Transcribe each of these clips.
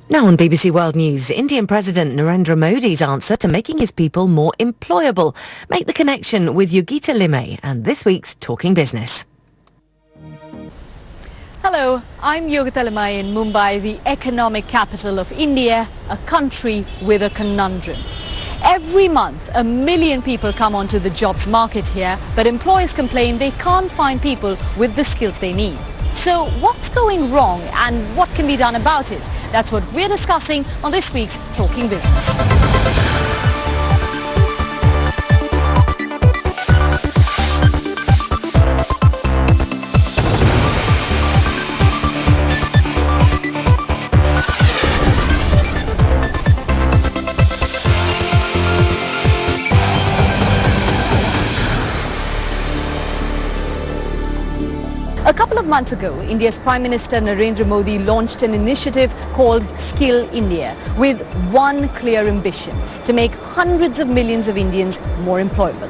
Now on BBC World News, Indian President Narendra Modi's answer to making his people more employable. Make the connection with Yogita Limay and this week's Talking Business. Hello, I'm Yogita Limay in Mumbai, the economic capital of India, a country with a conundrum. Every month, 1 million people come onto the jobs market here, but employers complain they can't find people with the skills they need. So what's going wrong and what can be done about it? That's what we're discussing on this week's Talking Business. A couple of months ago, India's Prime Minister Narendra Modi launched an initiative called Skill India with one clear ambition: to make hundreds of millions of Indians more employable.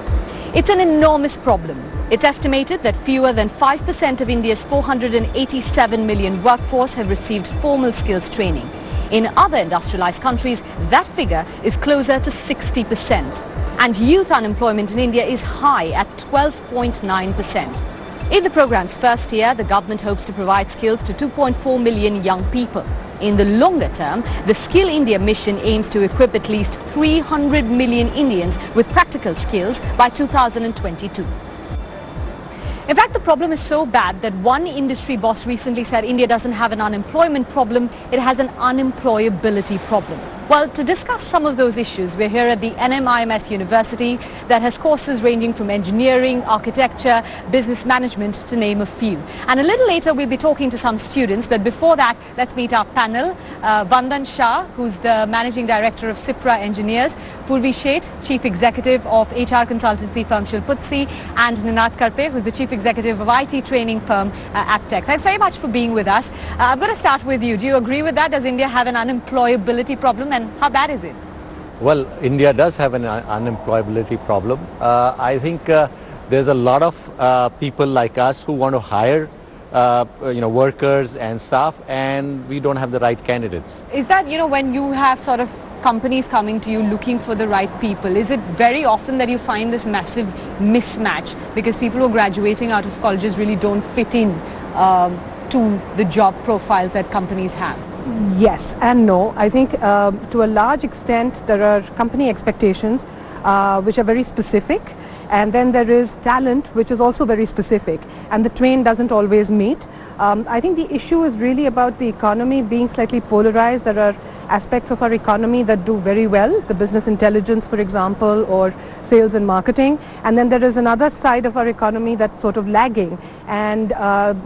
It's an enormous problem. It's estimated that fewer than 5% of India's 487 million workforce have received formal skills training. In other industrialized countries, that figure is closer to 60%. And youth unemployment in India is high at 12.9%. In the program's first year, the government hopes to provide skills to 2.4 million young people. In the longer term, the Skill India mission aims to equip at least 300 million Indians with practical skills by 2022. In fact, the problem is so bad that one industry boss recently said India doesn't have an unemployment problem, it has an unemployability problem. Well, to discuss some of those issues, we're here at the NMIMS University that has courses ranging from engineering, architecture, business management, to name a few. And a little later, we'll be talking to some students. But before that, let's meet our panel. Vandan Shah, who's the Managing Director of Cipra Engineers, Purvi Sheth, Chief Executive of HR consultancy firm Shilputsi, and Ninad Karpe, who's the Chief Executive of IT training firm Aptech. Thanks very much for being with us. I'm going to start with you. Do you agree with that? Does India have an unemployability problem? And how bad is it? Well, India does have an unemployability problem. I think there's a lot of people like us who want to hire workers and staff, and we don't have the right candidates. Is that, when you have sort of companies coming to you looking for the right people, is it very often that you find this massive mismatch because people who are graduating out of colleges really don't fit in to the job profiles that companies have? Yes and no. I think to a large extent there are company expectations which are very specific, and then there is talent which is also very specific, and the twain doesn't always meet. I think the issue is really about the economy being slightly polarized. There are aspects of our economy that do very well, the business intelligence, for example, or sales and marketing, and then there is another side of our economy that's sort of lagging, and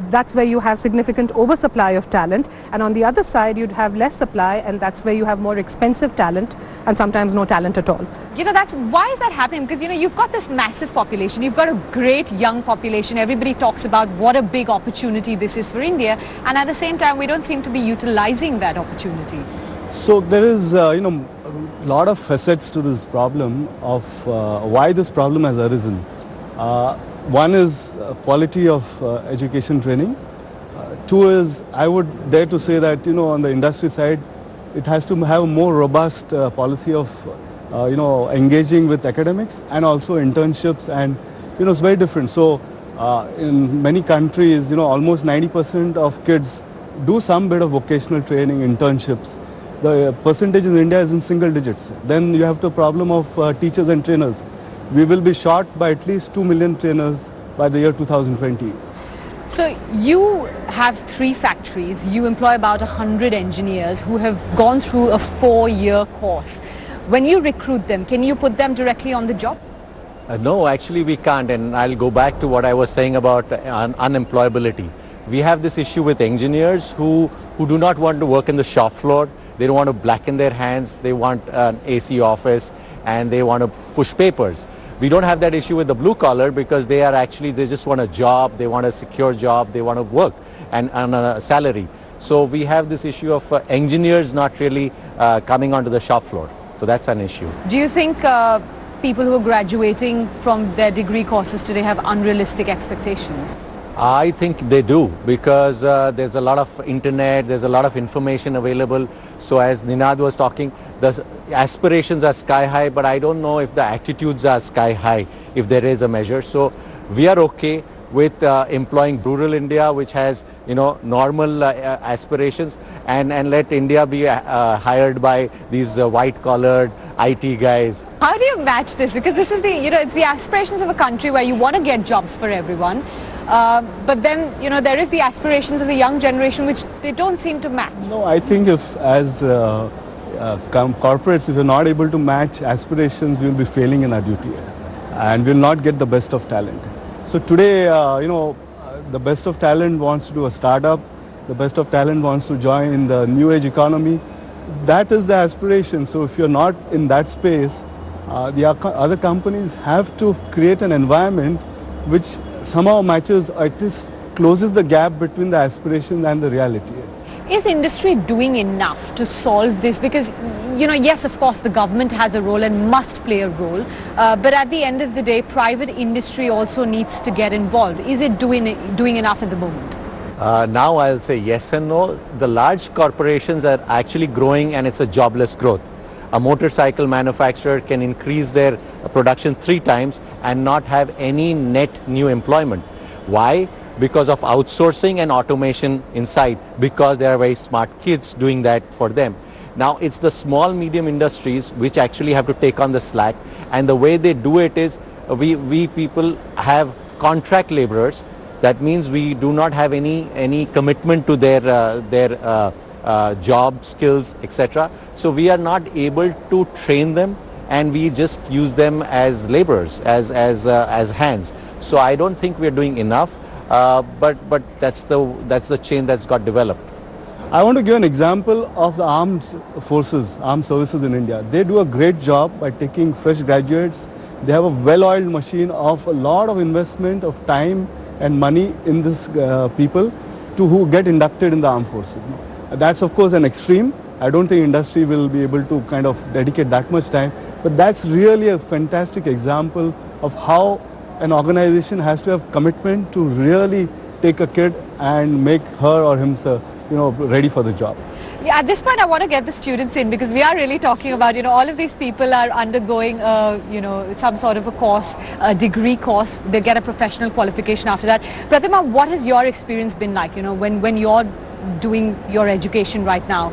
that's where you have significant oversupply of talent, and on the other side you'd have less supply, and that's where you have more expensive talent and sometimes no talent at all. Why is that happening? Because you've got this massive population, you've got a great young population, everybody talks about what a big opportunity this is for India, and at the same time we don't seem to be utilizing that opportunity. So there is a lot of facets to this problem of why this problem has arisen. One is quality of education training. Two is, I would dare to say that on the industry side, it has to have a more robust policy of engaging with academics and also internships, and it's very different. So in many countries, almost 90% of kids do some bit of vocational training, internships. The percentage in India is in single digits. Then you have the problem of teachers and trainers. We will be short by at least 2 million trainers by the year 2020. So you have 3 factories, you employ about 100 engineers who have gone through a 4-year course. When you recruit them, can you put them directly on the job? No, actually we can't, and I'll go back to what I was saying about unemployability. We have this issue with engineers who do not want to work in the shop floor. They don't want to blacken their hands, they want an AC office, and they want to push papers. We don't have that issue with the blue collar because they just want a job, they want a secure job, they want to work and a salary. So we have this issue of engineers not really coming onto the shop floor. So that's an issue. Do you think people who are graduating from their degree courses today have unrealistic expectations? I think they do, because there's a lot of internet, there's a lot of information available. So as Ninad was talking, the aspirations are sky high, but I don't know if the attitudes are sky high, if there is a measure. So we are okay with employing rural India, which has, normal aspirations, and let India be hired by these white-collared IT guys. How do you match this? Because this is it's the aspirations of a country where you want to get jobs for everyone. But then, there is the aspirations of the young generation, which they don't seem to match. No, I think if as corporates, if we're not able to match aspirations, we'll be failing in our duty and we'll not get the best of talent. So today, the best of talent wants to do a startup, the best of talent wants to join in the new age economy. That is the aspiration. So if you're not in that space, the other companies have to create an environment which somehow matches, or at least closes the gap between the aspiration and the reality. Is industry doing enough to solve this? Because, yes, of course, the government has a role and must play a role. But at the end of the day, private industry also needs to get involved. Is it doing enough at the moment? Now I'll say yes and no. The large corporations are actually growing, and it's a jobless growth. A motorcycle manufacturer can increase their production 3 times and not have any net new employment. Why? Because of outsourcing and automation inside, because there are very smart kids doing that for them. Now it's the small medium industries which actually have to take on the slack, and the way they do it is we people have contract laborers. That means we do not have any commitment to their job skills, etc. So we are not able to train them, and we just use them as laborers, as hands. So I don't think we are doing enough. But that's the chain that's got developed. I want to give an example of the armed services in India. They do a great job by taking fresh graduates. They have a well-oiled machine of a lot of investment of time and money in this people who get inducted in the armed forces. That's of course an extreme. I don't think industry will be able to kind of dedicate that much time, but that's really a fantastic example of how an organization has to have commitment to really take a kid and make her or himself, ready for the job. Yeah, at this point I want to get the students in, because we are really talking about, all of these people are undergoing, some sort of a course, a degree course. They get a professional qualification after that. Pratima, what has your experience been like, when you're doing your education right now?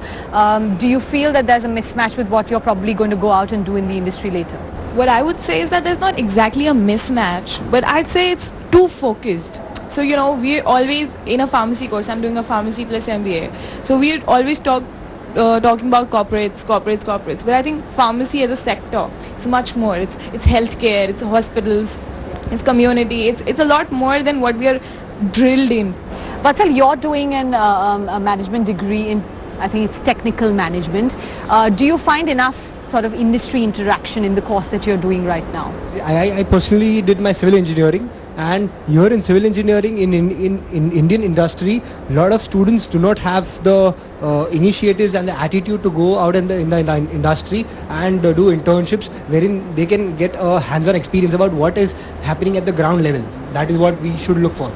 Do you feel that there's a mismatch with what you're probably going to go out and do in the industry later? What I would say is that there's not exactly a mismatch, but I'd say it's too focused. So, we're always in a pharmacy course. I'm doing a pharmacy plus MBA. So we're always talking about corporates. But I think pharmacy as a sector is much more. It's healthcare, it's hospitals, it's community. It's a lot more than what we are drilled in. Vatsal, you're doing a management degree in, I think it's technical management. Do you find enough sort of industry interaction in the course that you're doing right now? I personally did my civil engineering, and here in civil engineering in Indian industry, a lot of students do not have the initiatives and the attitude to go out in the industry and do internships wherein they can get a hands-on experience about what is happening at the ground levels. That is what we should look for.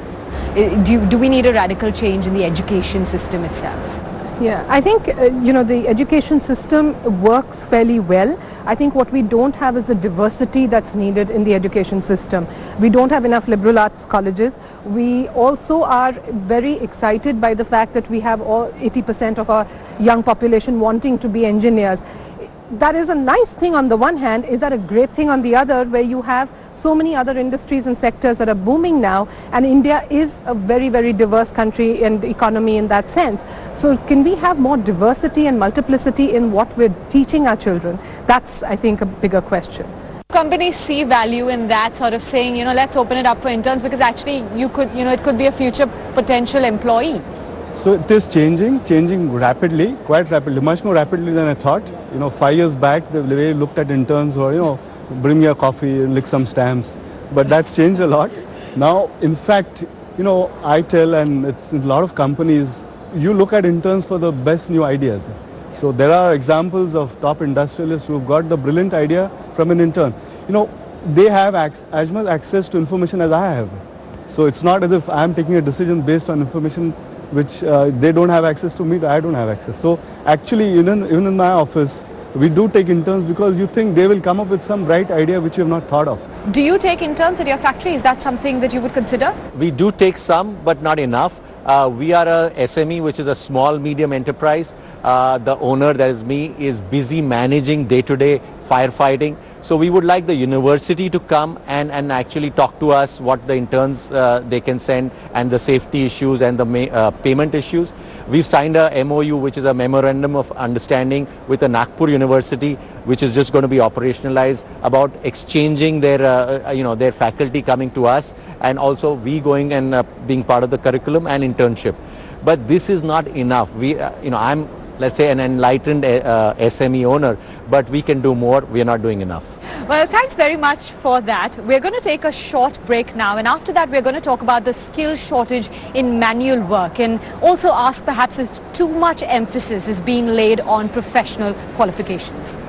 Do we need a radical change in the education system itself? Yeah, I think, the education system works fairly well. I think what we don't have is the diversity that's needed in the education system. We don't have enough liberal arts colleges. We also are very excited by the fact that we have all 80% of our young population wanting to be engineers. That is a nice thing on the one hand. Is that a great thing on the other, where you have so many other industries and sectors that are booming now, and India is a very, very diverse country and economy in that sense. So can we have more diversity and multiplicity in what we're teaching our children? That's, I think, a bigger question. Companies see value in that, sort of saying, let's open it up for interns, because actually it could be a future potential employee. So it is changing rapidly, quite rapidly, much more rapidly than I thought. 5 years back, the way we looked at interns were, bring me a coffee, lick some stamps. But that's changed a lot. Now, in fact, I tell, and it's in a lot of companies, you look at interns for the best new ideas. So there are examples of top industrialists who've got the brilliant idea from an intern. They have as much access to information as I have. So it's not as if I'm taking a decision based on information which they don't have access to me, I don't have access. So actually even in my office, we do take interns because you think they will come up with some bright idea which you have not thought of. Do you take interns at your factory? Is that something that you would consider? We do take some, but not enough. We are a SME, which is a small medium enterprise. The owner, that is me, is busy managing day-to-day firefighting. So we would like the university to come and actually talk to us what the interns they can send and the safety issues and the payment issues. We've signed a MOU, which is a memorandum of understanding with the Nagpur University, which is just going to be operationalized about exchanging their their faculty coming to us, and also we going and being part of the curriculum and internship. But this is not enough. We I'm, let's say, an enlightened SME owner, but we can do more. We are not doing enough. Well, thanks very much for that. We're going to take a short break now, and after that we're going to talk about the skill shortage in manual work and also ask perhaps if too much emphasis is being laid on professional qualifications.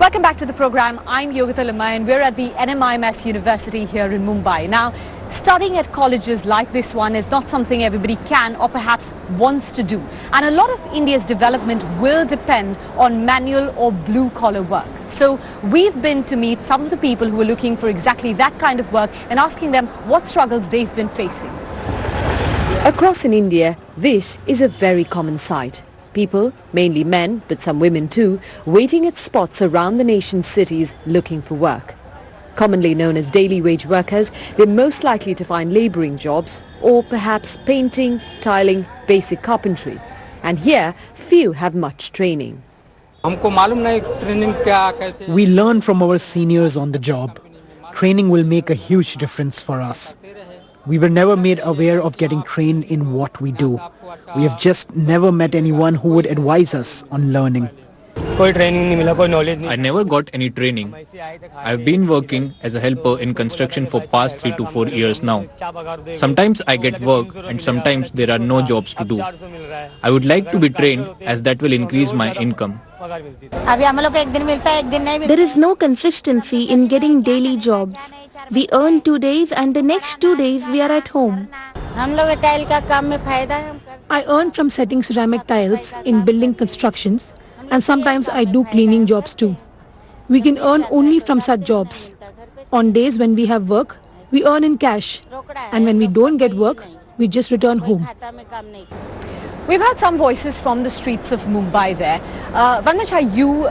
Welcome back to the program. I'm Yogita Limai and we're at the NMIMS University here in Mumbai. Now, studying at colleges like this one is not something everybody can or perhaps wants to do. And a lot of India's development will depend on manual or blue-collar work. So we've been to meet some of the people who are looking for exactly that kind of work and asking them what struggles they've been facing. Across in India, this is a very common sight. People, mainly men, but some women too, waiting at spots around the nation's cities looking for work. Commonly known as daily wage workers, they're most likely to find labouring jobs or perhaps painting, tiling, basic carpentry. And here, few have much training. We learn from our seniors on the job. Training will make a huge difference for us. We were never made aware of getting trained in what we do. We have just never met anyone who would advise us on learning. I never got any training. I've been working as a helper in construction for past 3 to 4 years now. Sometimes I get work and sometimes there are no jobs to do. I would like to be trained as that will increase my income. There is no consistency in getting daily jobs. We earn 2 days and the next 2 days we are at home. I earn from setting ceramic tiles in building constructions, and sometimes I do cleaning jobs too. We can earn only from such jobs. On days when we have work, we earn in cash, and when we don't get work, we just return home. We've heard some voices from the streets of Mumbai there. Vandana, you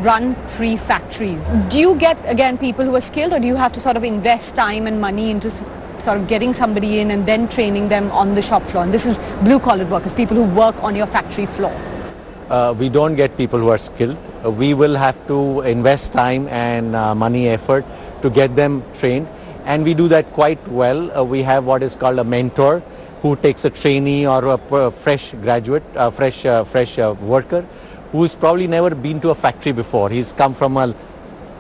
run 3 factories. Do you get, again, people who are skilled, or do you have to sort of invest time and money into sort of getting somebody in and then training them on the shop floor? And this is blue-collar workers, people who work on your factory floor. We don't get people who are skilled. We will have to invest time and money effort to get them trained. And we do that quite well. We have what is called a mentor who takes a trainee or a fresh graduate, fresh worker who's probably never been to a factory before. He's come from an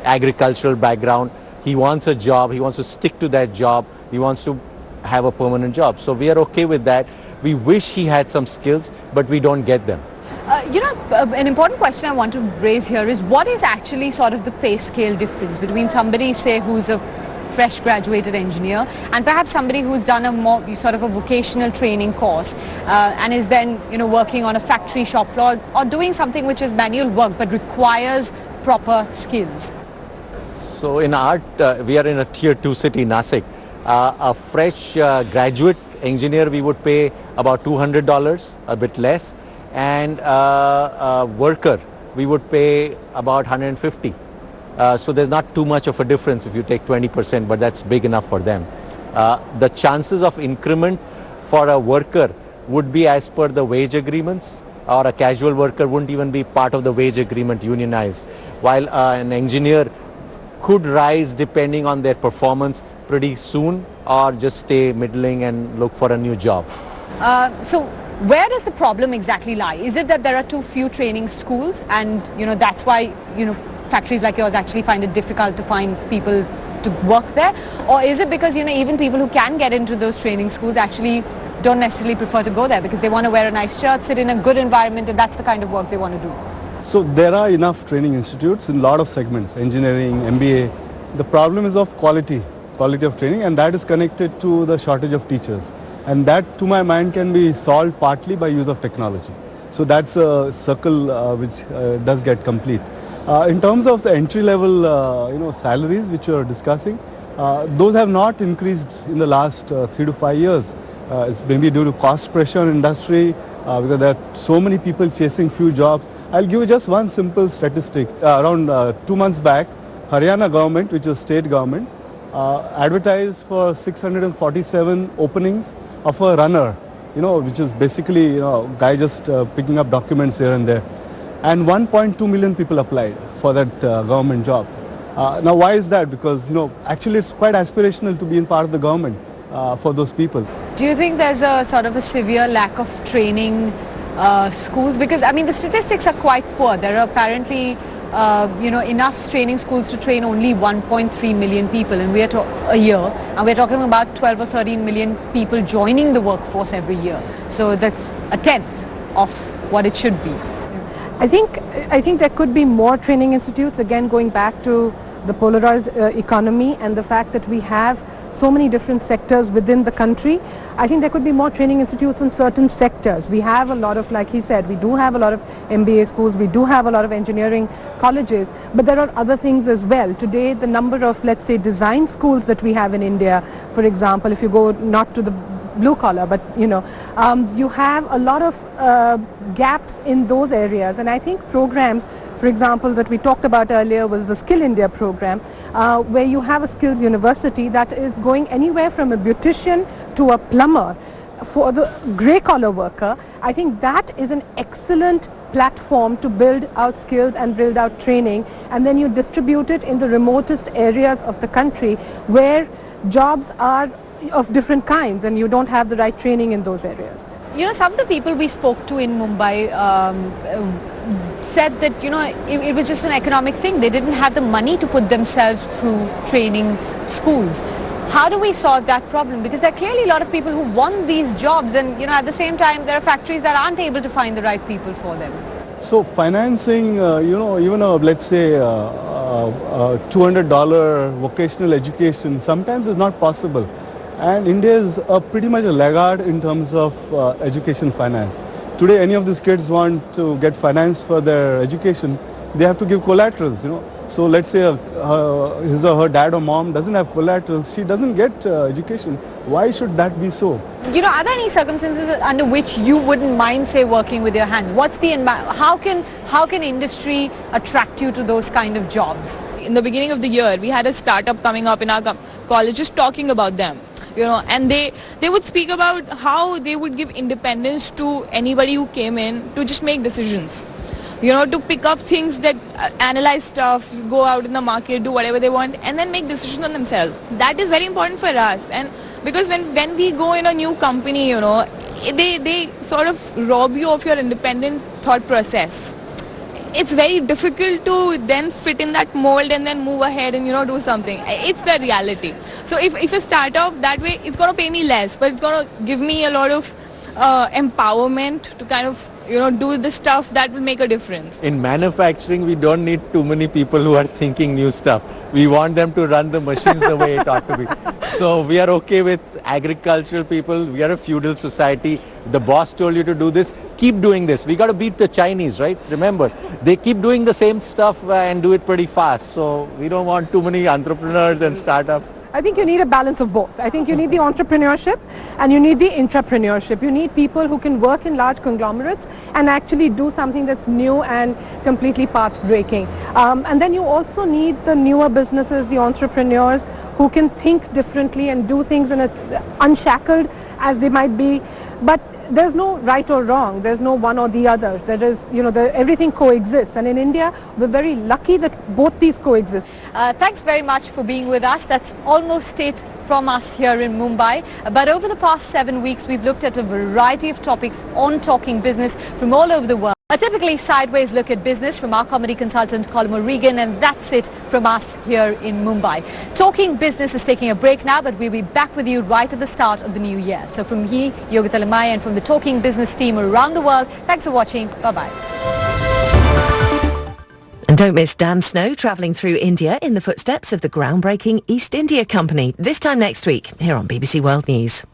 agricultural background. He wants a job. He wants to stick to that job. He wants to have a permanent job. So we are okay with that. We wish he had some skills, but we don't get them. An important question I want to raise here is what is actually sort of the pay scale difference between somebody, say, who's a fresh graduated engineer and perhaps somebody who's done a more sort of a vocational training course and is then working on a factory shop floor or doing something which is manual work but requires proper skills? So in art, we are in a tier 2 city, Nasik. A fresh graduate engineer we would pay about $200, a bit less, and a worker we would pay about $150. So there's not too much of a difference if you take 20%, but that's big enough for them. The chances of increment for a worker would be as per the wage agreements, or a casual worker wouldn't even be part of the wage agreement unionized, while an engineer could rise depending on their performance pretty soon or just stay middling and look for a new job. So where does the problem exactly lie? Is it that there are too few training schools and that's why factories like yours actually find it difficult to find people to work there? Or is it because even people who can get into those training schools actually don't necessarily prefer to go there because they want to wear a nice shirt, sit in a good environment, and that's the kind of work they want to do? So there are enough training institutes in a lot of segments, engineering, MBA. The problem is of quality of training, and that is connected to the shortage of teachers. And that, to my mind, can be solved partly by use of technology. So that's a circle which does get complete. In terms of the entry-level salaries which you are discussing, those have not increased in the last 3 to 5 years. It's maybe due to cost pressure in industry, because there are so many people chasing few jobs. I'll give you just one simple statistic. Around 2 months back, Haryana government, which is state government, advertised for 647 openings of a runner, which is basically, guy just picking up documents here and there. And 1.2 million people applied for that government job. Now, why is that? Because, actually it's quite aspirational to be in part of the government for those people. Do you think there's a sort of a severe lack of training schools? Because, I mean, the statistics are quite poor. There are apparently enough training schools to train only 1.3 million people and a year, and we're talking about 12 or 13 million people joining the workforce every year. So that's a tenth of what it should be. I think there could be more training institutes, again going back to the polarized economy and the fact that we have so many different sectors within the country. I think there could be more training institutes in certain sectors. We have a lot of, like he said, we do have a lot of MBA schools, we do have a lot of engineering colleges, but there are other things as well. Today, the number of, let's say, design schools that we have in India, for example, if you go not to the blue collar, but you have a lot of gaps in those areas, and I think programs, for example, that we talked about earlier was the Skill India program, where you have a skills university that is going anywhere from a beautician to a plumber for the grey collar worker. I think that is an excellent platform to build out skills and build out training, and then you distribute it in the remotest areas of the country where jobs are of different kinds and you don't have the right training in those areas. Some of the people we spoke to in Mumbai said that, it was just an economic thing. They didn't have the money to put themselves through training schools. How do we solve that problem? Because there are clearly a lot of people who want these jobs, and, at the same time, there are factories that aren't able to find the right people for them. So financing, even let's say $200 vocational education sometimes is not possible. And India is pretty much a laggard in terms of education finance. Today, any of these kids want to get finance for their education, they have to give collaterals, So let's say his or her dad or mom doesn't have collaterals, she doesn't get education. Why should that be so? Are there any circumstances under which you wouldn't mind, say, working with your hands? How can industry attract you to those kind of jobs? In the beginning of the year, we had a startup coming up in our college just talking about them. And they would speak about how they would give independence to anybody who came in to just make decisions. To pick up things, that analyze stuff, go out in the market, do whatever they want, and then make decisions on themselves. That is very important for us. And because when we go in a new company, they sort of rob you of your independent thought process. It's very difficult to then fit in that mold and then move ahead and do something. It's the reality. So if a startup that way, it's going to pay me less, but it's going to give me a lot of empowerment to kind of do the stuff that will make a difference. In manufacturing, we don't need too many people who are thinking new stuff. We want them to run the machines the way it ought to be. So we are okay with agricultural people. We are a feudal society. The boss told you to do this. Keep doing this. We got to beat the Chinese, right? Remember, they keep doing the same stuff and do it pretty fast. So we don't want too many entrepreneurs and startups. I think you need a balance of both. I think you need the entrepreneurship and you need the intrapreneurship. You need people who can work in large conglomerates and actually do something that's new and completely path-breaking. And then you also need the newer businesses, the entrepreneurs who can think differently and do things in unshackled as they might be. But there's no right or wrong. There's no one or the other. There is, everything coexists. And in India, we're very lucky that both these coexist. Thanks very much for being with us. That's almost it from us here in Mumbai. But over the past 7 weeks, we've looked at a variety of topics on Talking Business from all over the world. A typically sideways look at business from our comedy consultant Colin O'Regan, and that's it from us here in Mumbai. Talking Business is taking a break now, but we'll be back with you right at the start of the new year. So from me, Yogita Limai, and from the Talking Business team around the world, thanks for watching. Bye-bye. And don't miss Dan Snow travelling through India in the footsteps of the groundbreaking East India Company, this time next week here on BBC World News.